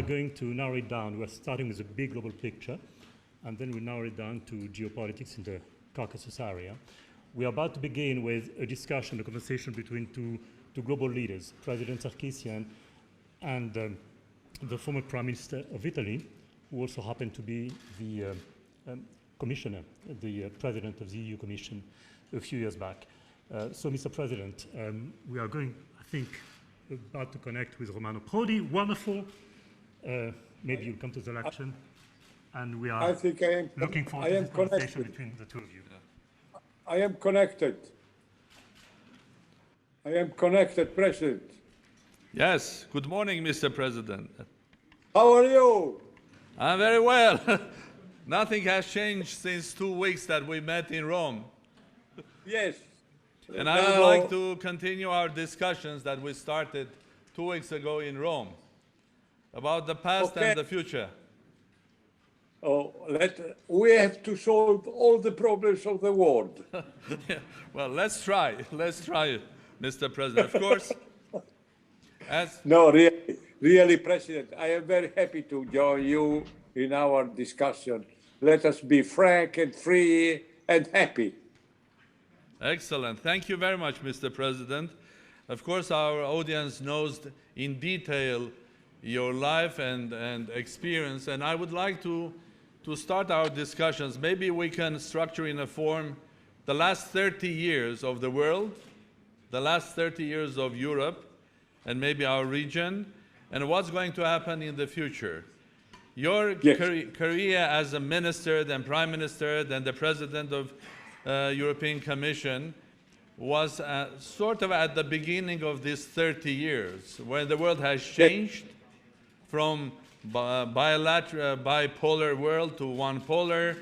are going to narrow it down. We're starting with a big global picture, and then we narrow it down to geopolitics in the Caucasus area. We are about to begin with a discussion, a conversation between two global leaders, President Sarkisian and the former Prime Minister of Italy, who also happened to be the Commissioner, the President of the EU Commission a few years back. So, Mr. President, we are going, I think, about to connect with Romano Prodi. Wonderful. Maybe you'll come to the election. And we are looking forward to this conversation between the two of you. I am connected. I am connected, President. Yes. Good morning, Mr. President. How are you? I'm very well. Nothing has changed since 2 weeks that we met in Rome. Yes. And I would like to continue our discussions that we started 2 weeks ago in Rome about the past and the future. Oh, we have to solve all the problems of the world. Yeah. Well, let's try. Let's try, Mr. President. Of course, No, really, President, I am very happy to join you in our discussion. Let us be frank and free and happy. Excellent. Thank you very much, Mr. President. Of course, our audience knows in detail your life and experience, and I would like to start our discussions. Maybe we can structure in a form the last 30 years of the world, the last 30 years of Europe, and maybe our region, and what's going to happen in the future. Your career as a minister, then prime minister, then the president of European Commission was sort of at the beginning of these 30 years, when the world has changed from bipolar world to one polar.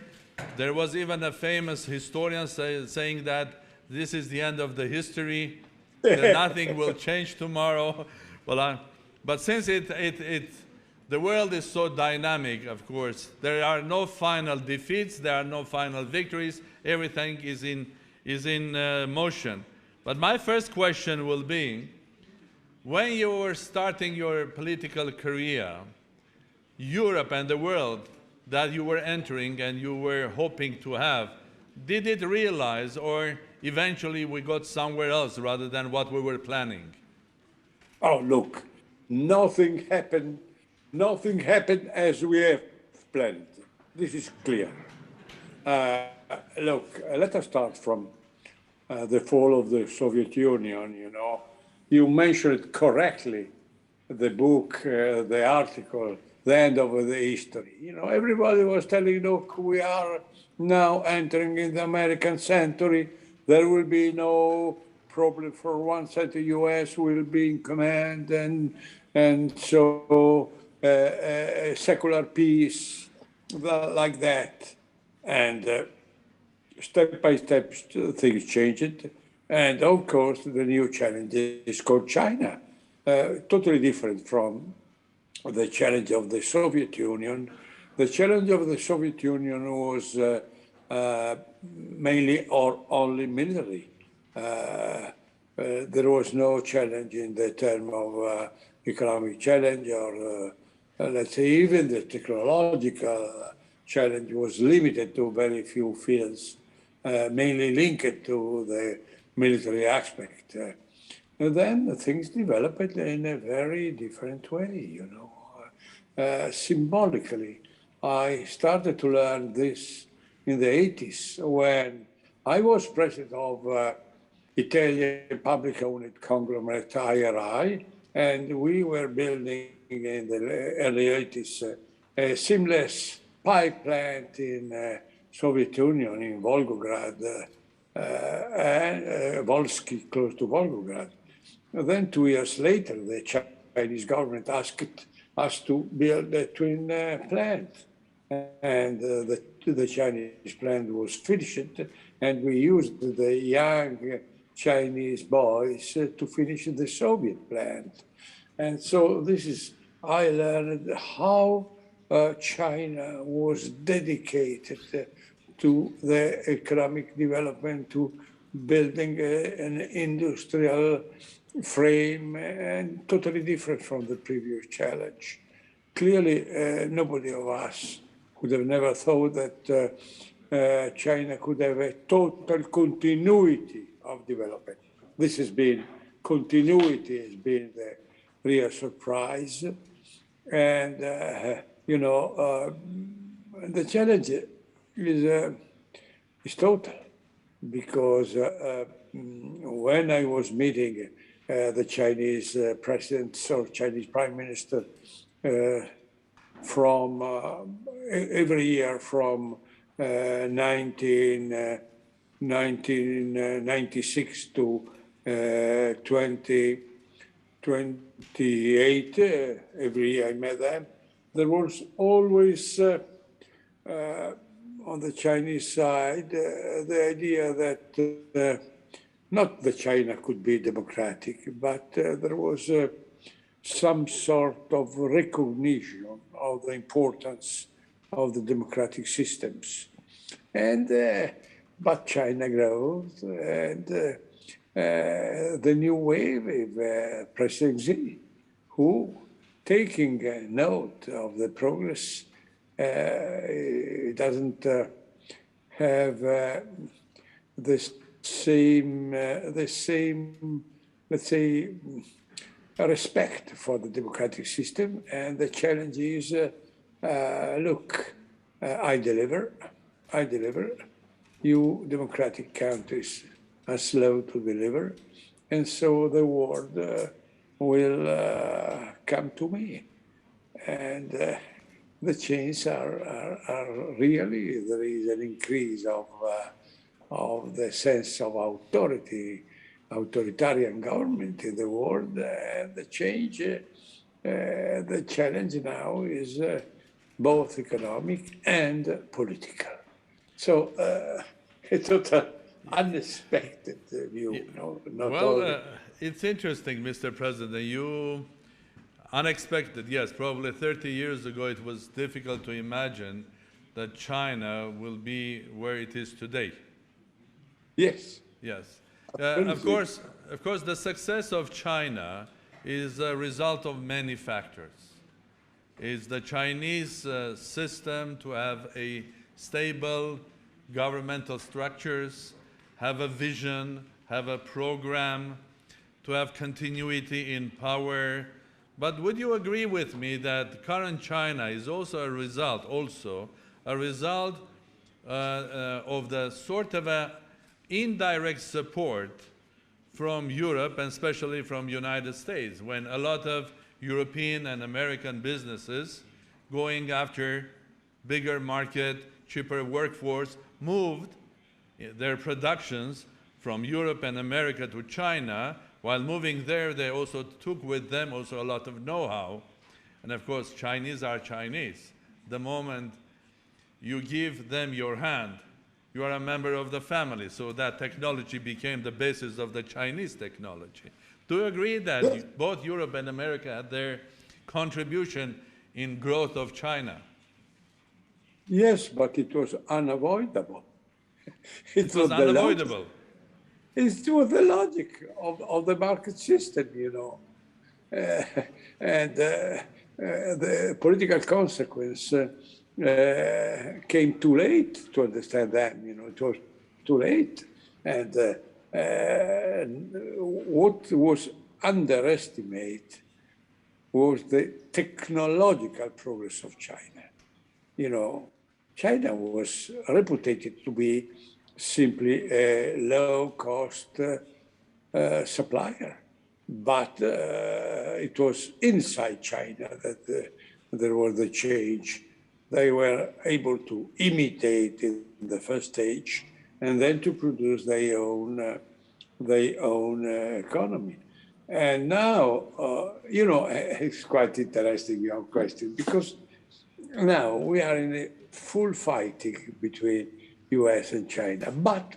There was even a famous historian saying that this is the end of the history, that nothing will change tomorrow. Well, but since the world is so dynamic, of course, there are no final defeats, there are no final victories, everything is in motion. But my first question will be, when you were starting your political career, Europe and the world that you were entering and you were hoping to have, did it realize, or eventually we got somewhere else rather than what we were planning? Oh, look, nothing happened as we have planned. This is clear. Look, let us start from the fall of the Soviet Union, you know. You mentioned correctly the book, the article, the end of the history. You know, everybody was telling, look, we are now entering in the American century. There will be no problem for one side. The U.S. will be in command, and so secular peace, like that. And step by step, things changed. And of course, the new challenge is called China, totally different from the challenge of the Soviet Union. The challenge of the Soviet Union was mainly or only military. There was no challenge in the term of economic challenge, or let's say even the technological challenge was limited to very few fields, mainly linked to the military aspect. And then things developed in a very different way, you know. Symbolically, I started to learn this in the 80s when I was president of Italian public-owned conglomerate IRI, and we were building in the early 80s a seamless pipe plant in Soviet Union in Volgograd, and Volsky, close to Volgograd. And then 2 years later, the Chinese government asked us to build a twin plant. And the Chinese plant was finished, and we used the young Chinese boys to finish the Soviet plant. And so I learned how China was dedicated to the economic development, to building an industrial frame, and totally different from the previous challenge. clearly nobody of us would have never thought that China could have a total continuity of development. This has been, continuity has been the real surprise. And, the challenge is total, because when I was meeting the Chinese president or Chinese prime minister from every year from 1996 to 2028, every year I met them, there was always on the Chinese side the idea that not that China could be democratic, but there was some sort of recognition of the importance of the democratic systems. And but China grows, and the new wave of President Xi, who, taking note of the progress, doesn't have the same, let's say, respect for the democratic system. And the challenge is, look, I deliver. You democratic countries are slow to deliver, and so the world will come to me. And the changes are really, there is an increase of the sense of authority, authoritarian government in the world. And the change, the challenge now is both economic and political. So it's not an unexpected view. It's interesting, Mr. President. You unexpected, yes, probably 30 years ago it was difficult to imagine that China will be where it is today. Yes. Yes. Of course, the success of China is a result of many factors. It's the Chinese system to have a stable governmental structures, have a vision, have a program, to have continuity in power. But would you agree with me that current China is also a result of the sort of a indirect support from Europe, and especially from United States, when a lot of European and American businesses going after bigger market, cheaper workforce, moved their productions from Europe and America to China. While moving there, they also took with them also a lot of know-how. And of course, Chinese are Chinese. The moment you give them your hand, you are a member of the family. So that technology became the basis of the Chinese technology. Do you agree that both Europe and America had their contribution in growth of China? Yes, but it was unavoidable. It was unavoidable. It was the logic of the market system, and the political consequence came too late to understand that. It was too late, and what was underestimated was the technological progress of China. China was reputed to be simply a low-cost supplier, but it was inside China that there was the change. They were able to imitate in the first stage, and then to produce their own economy. And now, it's quite interesting, your question, because now we are in a full fighting between US and China. But,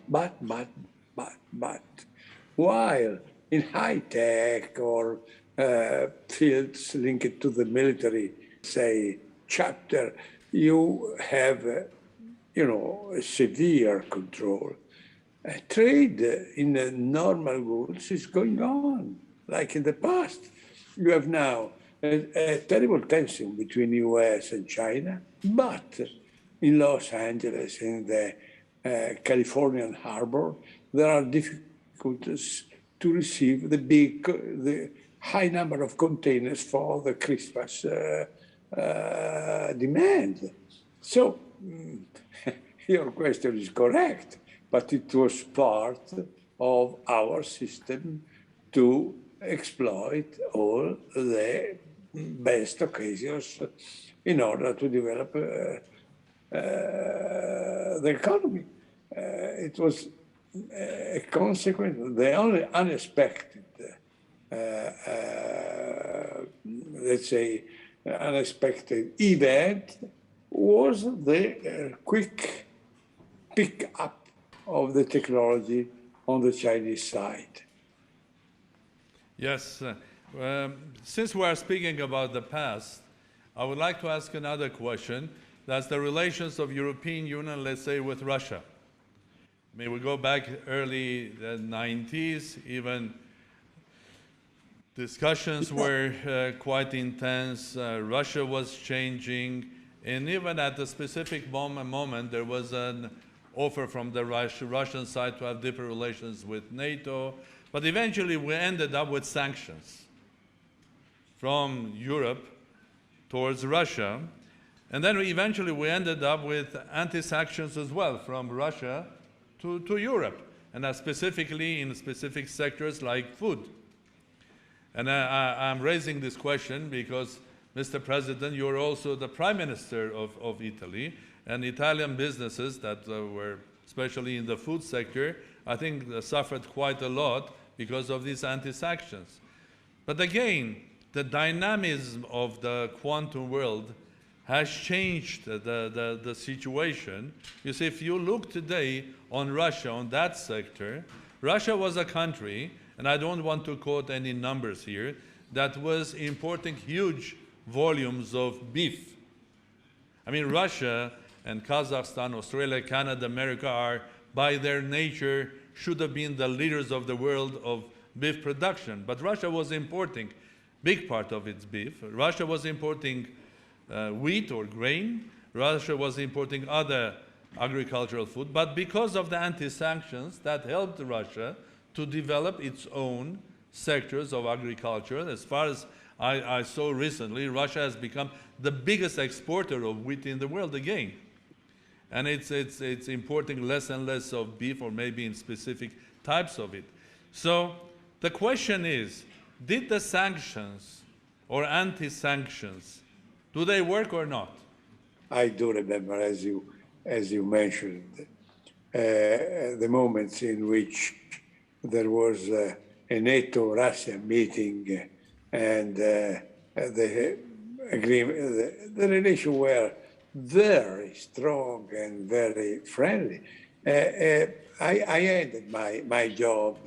while in high tech or fields linked to the military, say, chapter, you have, a severe control. Trade in the normal goods is going on, like in the past. You have now a terrible tension between US and China, but in Los Angeles, in the Californian harbor, there are difficulties to receive the high number of containers for the Christmas demand. So your question is correct, but it was part of our system to exploit all the best occasions in order to develop the economy. It was a consequence, the only unexpected, let's say, unexpected event was the quick pick up of the technology on the Chinese side. Yes. Since we are speaking about the past, I would like to ask another question. That's the relations of European Union, let's say, with Russia. I mean, we go back early 90s, even discussions were quite intense. Russia was changing, and even at a specific moment, there was an offer from the Russian side to have different relations with NATO. But eventually, we ended up with sanctions from Europe towards Russia. And then eventually, we ended up with anti-sanctions as well from Russia to Europe, and specifically in specific sectors like food. And I'm raising this question because, Mr. President, you're also the Prime Minister of Italy, and Italian businesses that were, especially in the food sector, I think suffered quite a lot because of these anti-sanctions. But again, the dynamism of the quantum world has changed the situation. You see, if you look today on Russia, on that sector, Russia was a country, and I don't want to quote any numbers here, that was importing huge volumes of beef. I mean, Russia and Kazakhstan, Australia, Canada, America are, by their nature, should have been the leaders of the world of beef production. But Russia was importing big part of its beef. Russia was importing wheat or grain. Russia was importing other agricultural food. But because of the anti-sanctions, that helped Russia to develop its own sectors of agriculture. As far as I saw recently, Russia has become the biggest exporter of wheat in the world again. And it's importing less and less of beef, or maybe in specific types of it. So the question is, did the sanctions or anti-sanctions, do they work or not? I do remember, as you mentioned, the moments in which there was a NATO-Russia meeting, and the agreement, the relations were very strong and very friendly. I ended my job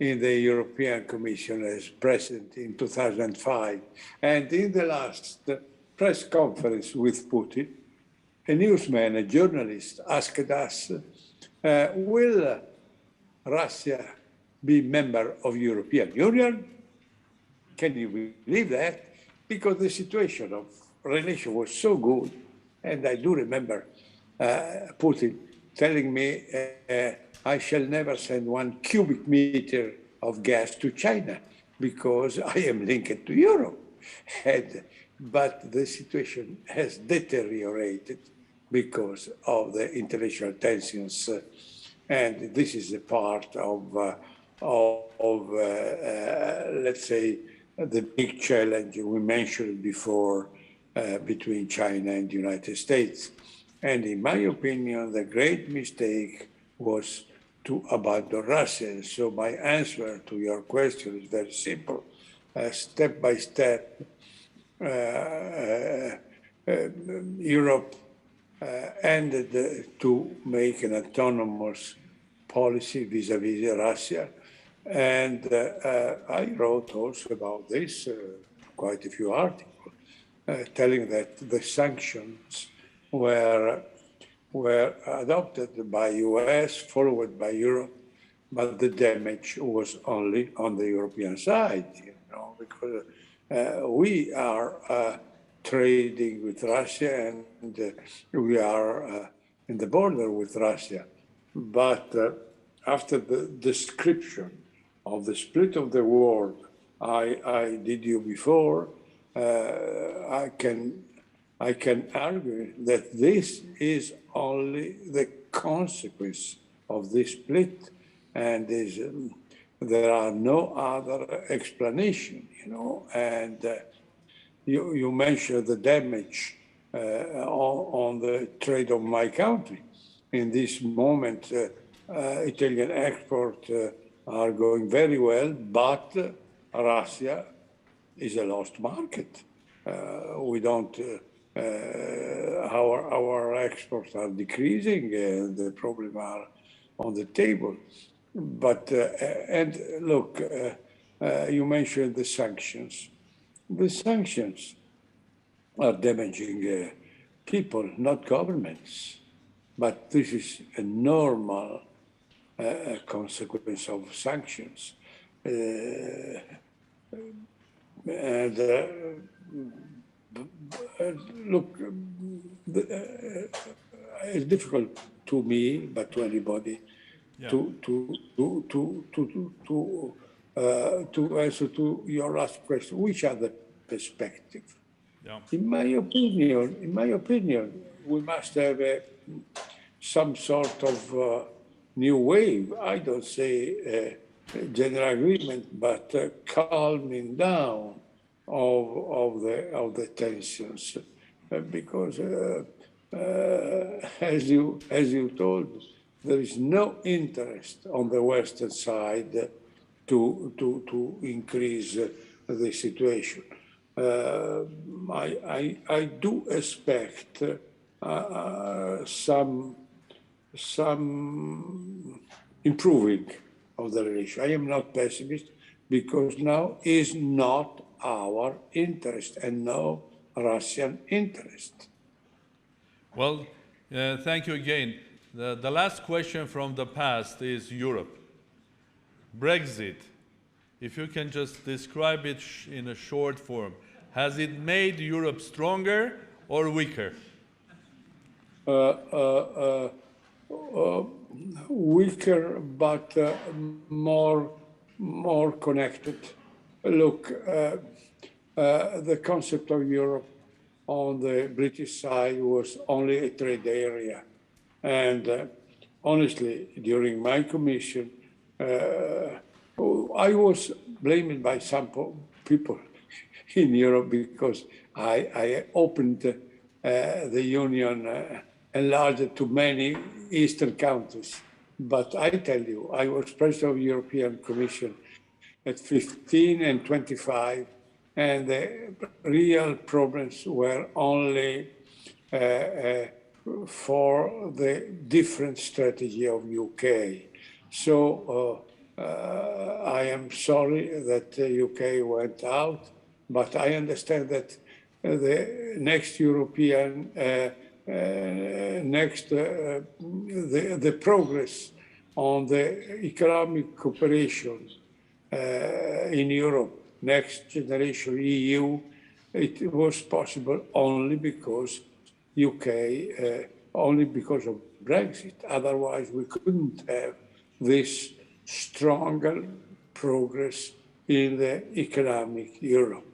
in the European Commission as president in 2005, and in the last press conference with Putin, a newsman, a journalist, asked us, will Russia be member of European Union? Can you believe that? Because the situation of relation was so good, and I do remember Putin telling me, I shall never send 1 cubic meter of gas to China because I am linked to Europe. But the situation has deteriorated because of the international tensions, and this is a part of let's say, the big challenge we mentioned before between China and the United States. And in my opinion, the great mistake was to abandon Russia. So my answer to your question is very simple. Step by step, Europe ended to make an autonomous policy vis-à-vis Russia. And I wrote also about this, quite a few articles, telling that the sanctions were adopted by US, followed by Europe, but the damage was only on the European side, because We are trading with Russia, and we are in the border with Russia. But after the description of the split of the world I did you before, I can argue that this is only the consequence of this split, and there are no other explanation, and you mentioned the damage on the trade of my country. In this moment, Italian exports are going very well, but Russia is a lost market. We don't. Our exports are decreasing, and the problems are on the table. But and look, you mentioned the sanctions. The sanctions are damaging people, not governments. But this is a normal consequence of sanctions. Look, it's difficult to me, but to anybody, to answer to your last question. Which are the perspectives? Yeah. In my opinion, we must have some sort of new wave. I don't say general agreement, but calming down of the tensions, because as you told, there is no interest on the Western side to increase the situation. I do expect some improving of the relation. I am not pessimist, because now is not our interest and no Russian interest. Well, thank you again. The last question from the past is Europe. Brexit, if you can just describe it in a short form, has it made Europe stronger or weaker? Weaker, but more connected. Look, the concept of Europe on the British side was only a trade area. And honestly, during my commission, I was blamed by some people in Europe because I opened the Union, enlarged it to many Eastern countries. But I tell you, I was president of the European Commission at 15 and 25, and the real problems were only for the different strategy of UK. So I am sorry that the UK went out, but I understand that the next European, the progress on the economic cooperation in Europe, next generation EU, it was possible only because UK, only because of Brexit. Otherwise, we couldn't have this stronger progress in the economic Europe.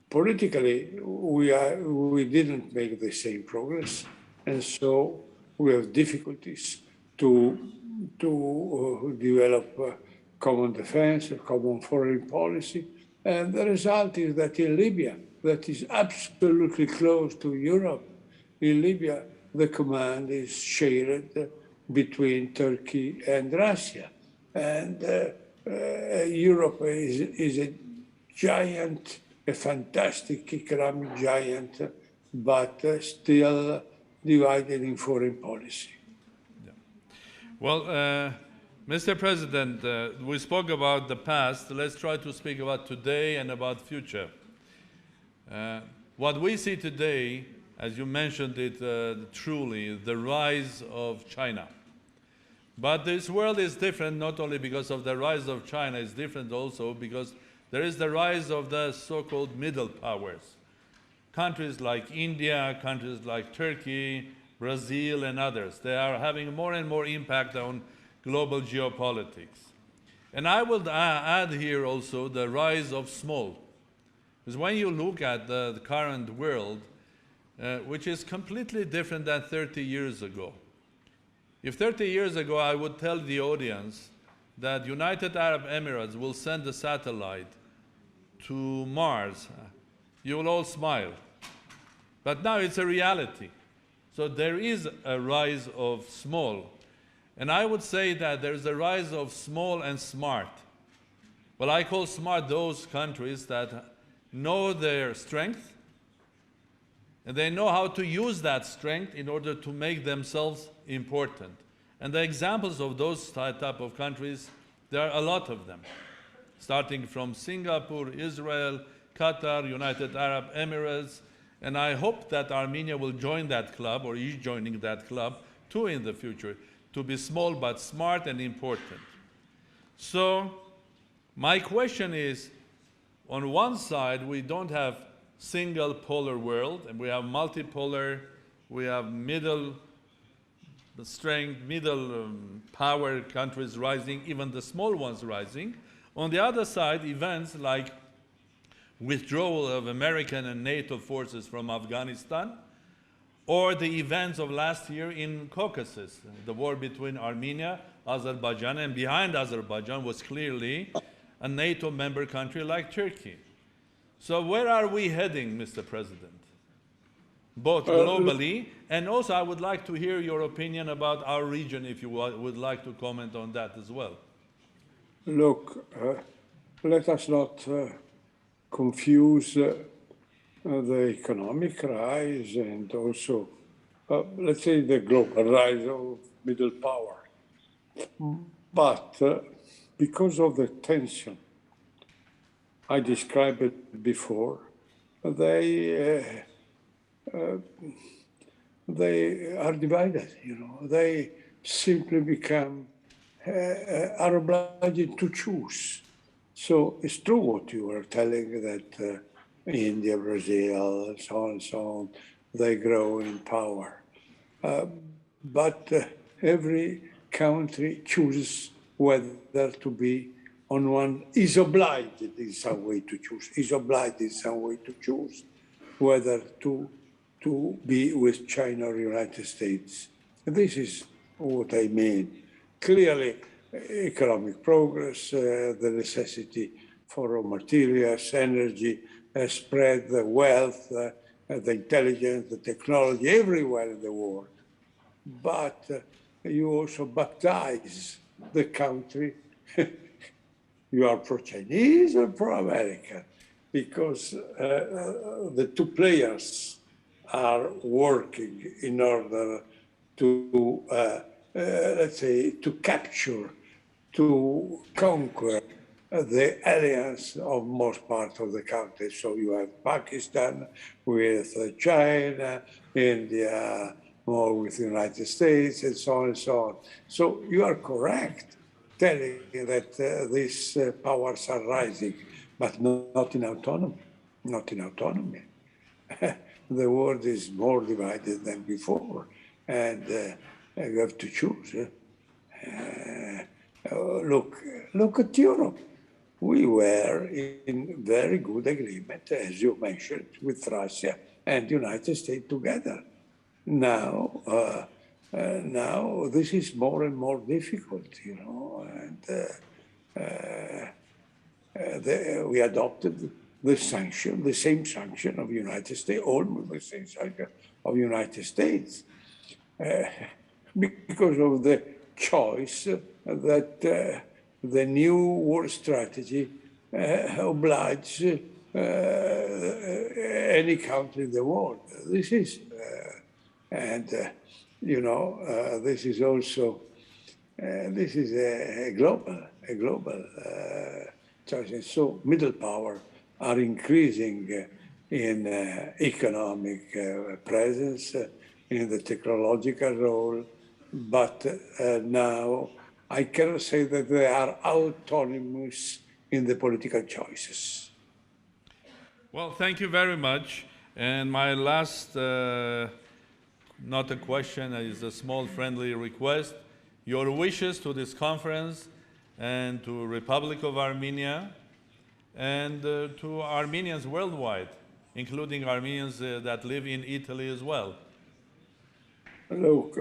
Politically, we didn't make the same progress, and so we have difficulties to develop common defense, a common foreign policy, and the result is that in Libya, that is absolutely close to Europe, in Libya, the command is shared between Turkey and Russia, and Europe is a giant, a fantastic economic giant, but still divided in foreign policy. Yeah. Well, Mr. President, we spoke about the past. Let's try to speak about today and about future. What we see today, as you mentioned it truly, the rise of China. But this world is different not only because of the rise of China, it's different also because There is the rise of the so-called middle powers. Countries like India, countries like Turkey, Brazil, and others, they are having more and more impact on global geopolitics. And I will add here also the rise of small. Because when you look at the current world, which is completely different than 30 years ago. If 30 years ago I would tell the audience that United Arab Emirates will send a satellite to Mars, you will all smile. But now it's a reality. So there is a rise of small. And I would say that there's a rise of small and smart. Well, I call smart those countries that know their strength, and they know how to use that strength in order to make themselves important. And the examples of those type of countries, there are a lot of them, starting from Singapore, Israel, Qatar, United Arab Emirates, and I hope that Armenia will join that club, or is joining that club, too, in the future, to be small but smart and important. So my question is, on one side, we don't have single polar world, and we have multipolar, we have middle strength, middle power countries rising, even the small ones rising. On the other side, events like withdrawal of American and NATO forces from Afghanistan, or the events of last year in Caucasus, the war between Armenia, Azerbaijan, and behind Azerbaijan was clearly a NATO member country like Turkey. So where are we heading, Mr. President? Both globally, and also I would like to hear your opinion about our region, if you would like to comment on that as well. Look, let us not confuse the economic rise and also, let's say, the global rise of middle power. But because of the tension I described it before, they are divided, you know. They simply become, are obliged to choose. So it's true what you were telling, that India, Brazil, and so on, they grow in power. But every country chooses whether to be on one, is obliged in some way to choose, is obliged in some way to choose whether to be with China or United States. This is what I mean. Clearly, economic progress, the necessity for raw materials, energy, spread the wealth, the intelligence, the technology everywhere in the world. But you also baptize the country. You are pro-Chinese or pro-American, because the two players are working in order to, let's say, to capture, to conquer the alliance of most part of the country. So you have Pakistan with China, India more with the United States, and so on and so on. So you are correct telling that these powers are rising, but not in autonomy, not in autonomy. The world is more divided than before, and you have to choose. Look at Europe. We were in very good agreement, as you mentioned, with Russia and the United States together. Now this is more and more difficult, you know, and we adopted the sanction, the same sanction of United States, almost the same sanction of United States, because of the choice that the new world strategy obliges any country in the world. This is, you know, this is also, this is a global choice. And so middle power are increasing in economic presence, in the technological role, but now I cannot say that they are autonomous in the political choices. Well, thank you very much. And my last, not a question, is a small friendly request. Your wishes to this conference and to Republic of Armenia and to Armenians worldwide, including Armenians that live in Italy as well. Look,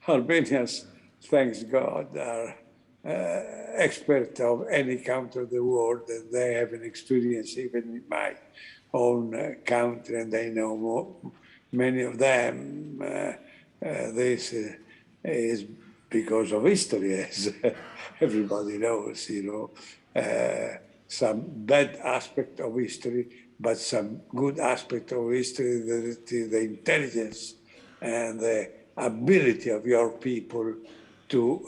Armenians, thanks God, are experts of any country of the world, and they have an experience even in my own country, and they know more, many of them. This is because of history, as everybody knows, some bad aspect of history, but some good aspect of history, the intelligence and the ability of your people to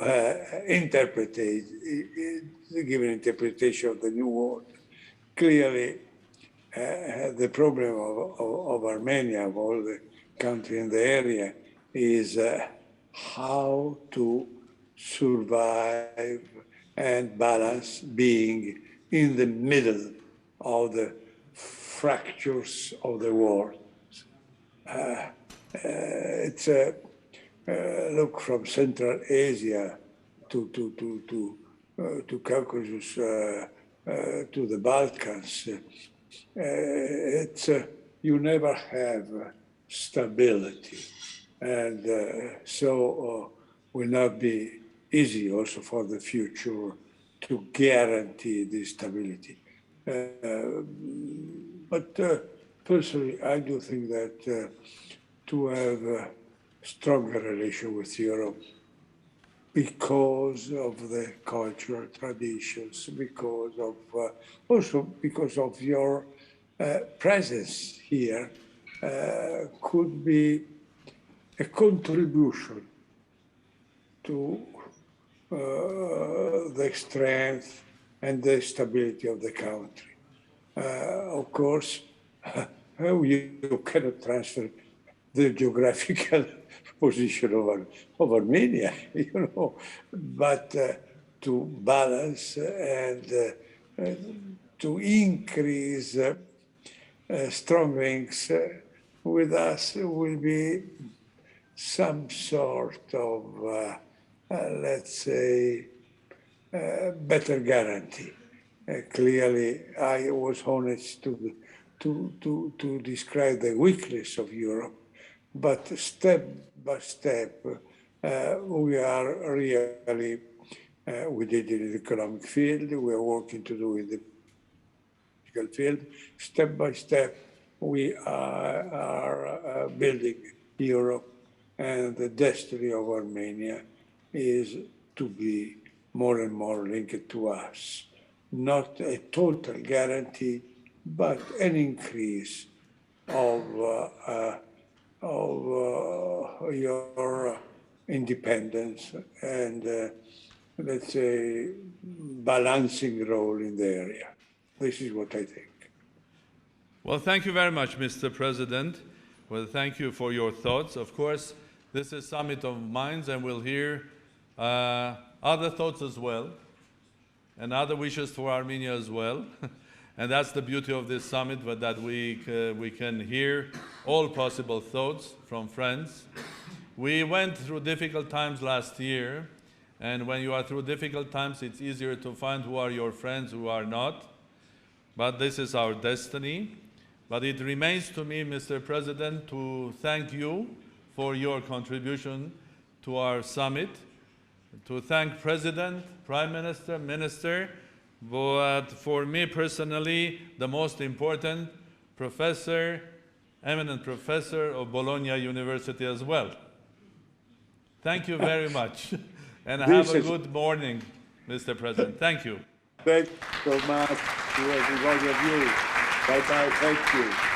interpret, give an interpretation of the new world. Clearly, the problem of Armenia, of all the countries in the area, is how to survive and balance being in the middle of the fractures of the world. It's look from Central Asia to Caucasus to the Balkans. It's you never have stability, and so will not be easy also for the future to guarantee this stability. But personally, I do think that to have a stronger relation with Europe because of the cultural traditions, because of also because of your presence here could be a contribution to the strength and the stability of the country. Of course, you cannot transfer the geographical position of Armenia, but to balance and to increase strong links with us will be some sort of, let's say, better guarantee. Clearly, I was honest to describe the weakness of Europe, but step by step, we are really, we did it in the economic field, we are working to do in the political field. Step by step, we are building Europe, and the destiny of Armenia is to be more and more linked to us. Not a total guarantee, but an increase of your independence and, let's say, balancing role in the area. This is what I think. Well, thank you very much, Mr. President. Well, thank you for your thoughts. Of course, this is Summit of Minds, and we'll hear other thoughts as well, and other wishes for Armenia as well. And that's the beauty of this summit, but that we can hear all possible thoughts from friends. We went through difficult times last year, and when you are through difficult times, it's easier to find who are your friends, who are not. But this is our destiny. But it remains to me, Mr. President, to thank you for your contribution to our summit, to thank President, Prime Minister, Minister, but for me personally, the most important, eminent professor of Bologna University as well. Thank you very much. And have a good morning, Mr. President. Thank you. Thank you so much to everybody of you. Bye-bye. Thank you.